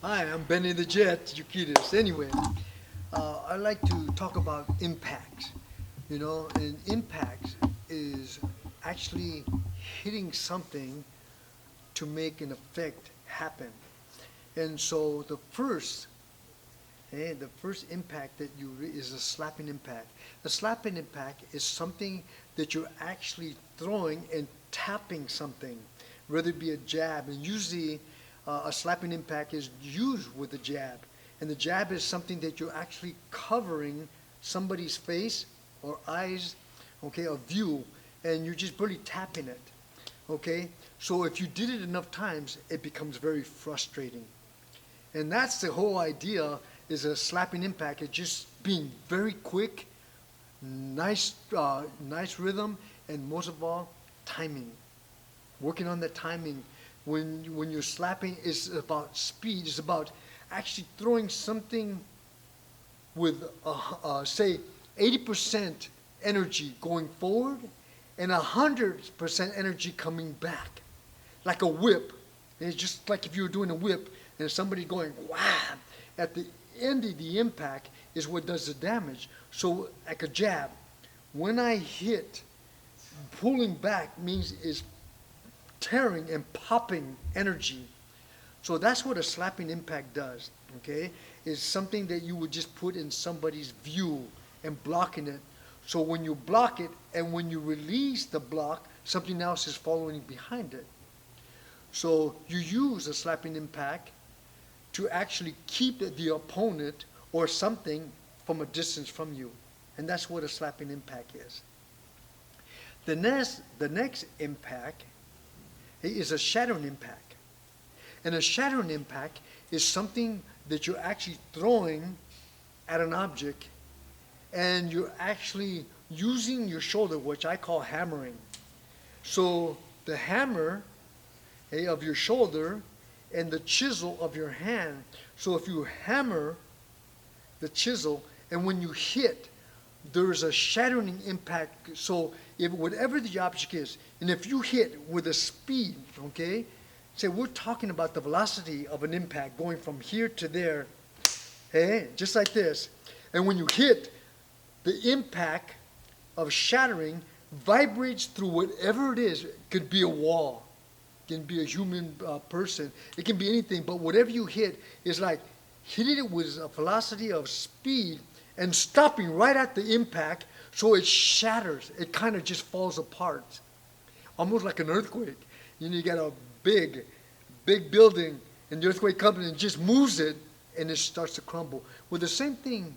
Hi, I'm Benny the Jet Urquidez. Anyway, I like to talk about impact. And impact is actually hitting something to make an effect happen. And so the first impact that is a slapping impact. A slapping impact is something that you're actually throwing and tapping something, whether it be a jab. And usually, a slapping impact is used with a jab. And the jab is something that you're actually covering somebody's face or eyes, okay, or view, and you're just barely tapping it, okay? So if you did it enough times, it becomes very frustrating. And that's the whole idea is a slapping impact. It's just being very quick, nice rhythm, and most of all, timing. Working on the timing. When you're slapping, it's about speed. It's about actually throwing something with, say, 80% energy going forward and 100% energy coming back, like a whip. And it's just like if you were doing a whip and somebody going wham at the end of the impact is what does the damage. So like a jab, when I hit, pulling back means is tearing and popping energy. So that's what a slapping impact does, okay? Is something that you would just put in somebody's view and blocking it. So when you block it and when you release the block, something else is following behind it. So you use a slapping impact to actually keep the opponent or something from a distance from you. And that's what a slapping impact is. The next impact is a shattering impact. And a shattering impact is something that you're actually throwing at an object and you're actually using your shoulder, which I call hammering. So the hammer of your shoulder and the chisel of your hand. So if you hammer the chisel and when you hit, there is a shattering impact. So if whatever the object is, and if you hit with a speed, okay, say we're talking about the velocity of an impact going from here to there, okay, just like this. And when you hit, the impact of shattering vibrates through whatever it is. It could be a wall, it can be a human person, it can be anything, but whatever you hit is like hitting it with a velocity of speed and stopping right at the impact so it shatters. It kind of just falls apart, almost like an earthquake. You got a big building and the earthquake comes and just moves it and it starts to crumble. Well, the same thing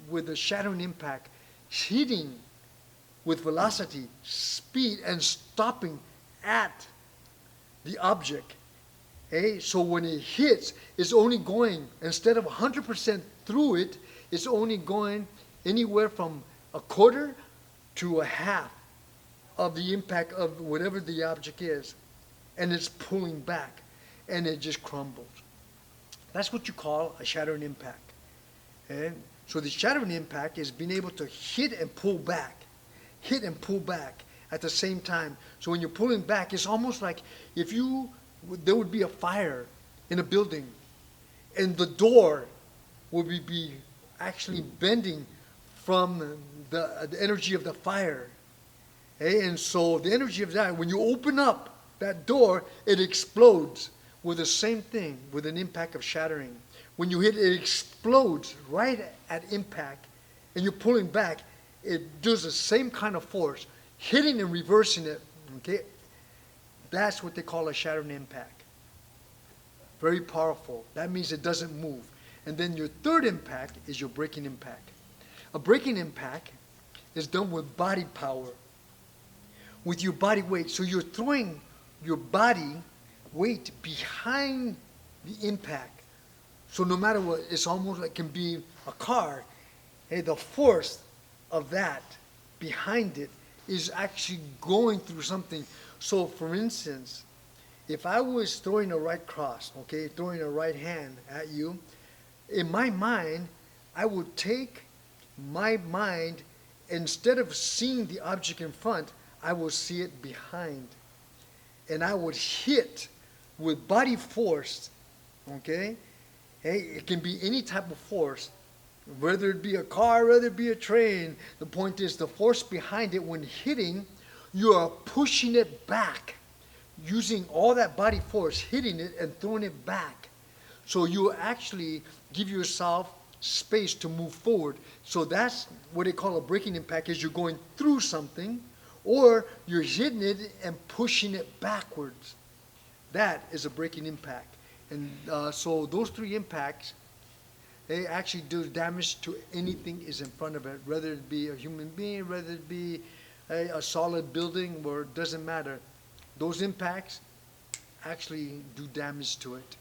with the shattering impact, hitting with velocity, speed, and stopping at the object. Okay? So when it hits, it's only going, instead of 100% through it, it's only going anywhere from a quarter to a half of the impact of whatever the object is. And it's pulling back, and it just crumbles. That's what you call a shattering impact. Okay? So the shattering impact is being able to hit and pull back at the same time. So when you're pulling back, it's almost like if there would be a fire in a building, and the door would be actually bending from the energy of the fire. Okay? And so the energy of that, when you open up that door, it explodes with the same thing, with an impact of shattering. When you hit, it explodes right at impact, and you're pulling back, it does the same kind of force, hitting and reversing it. Okay, that's what they call a shattering impact. Very powerful. That means it doesn't move. And then your third impact is your braking impact. A braking impact is done with body power, with your body weight. So you're throwing your body weight behind the impact. So no matter what, it's almost like it can be a car. Hey, the force of that behind it is actually going through something. So for instance, if I was throwing a right cross, okay, throwing a right hand at you, in my mind, I would take my mind, instead of seeing the object in front, I will see it behind. And I would hit with body force, okay, Hey, it can be any type of force, whether it be a car, whether it be a train. The point is the force behind it when hitting, you are pushing it back, using all that body force, hitting it and throwing it back. So you actually give yourself space to move forward. So that's what they call a braking impact, is you're going through something or you're hitting it and pushing it backwards. That is a braking impact. And so those three impacts, they actually do damage to anything is in front of it, whether it be a human being, whether it be a solid building, or it doesn't matter. Those impacts actually do damage to it.